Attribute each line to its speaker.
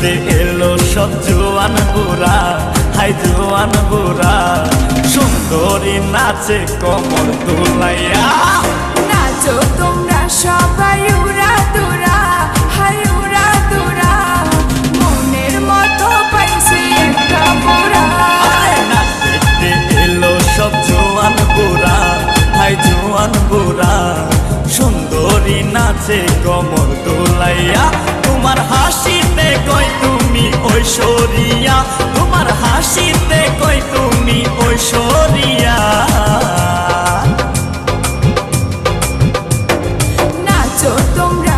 Speaker 1: নাচতে এলো সব জোয়ান বুড়া, হাই জোয়ান বুড়া, সুন্দরী নাচে কোমর দুলাইয়া।
Speaker 2: নাচো তোমরা সবাই উড়া দুরা, হাই উড়া দুরা, মনের মতো পাইছে একটা বুড়া।
Speaker 1: নাচতে এলো সব জোয়ান বুড়া, হাই জোয়ান বুড়া, সুন্দরী নাচে কোমর দুলাইয়া। তোমার হাসিতে কই তুমি ঐশ্বরিয়া, তোমার হাসিতে কই তুমি ঐশ্বরিয়া।
Speaker 2: নাচো তোমরা।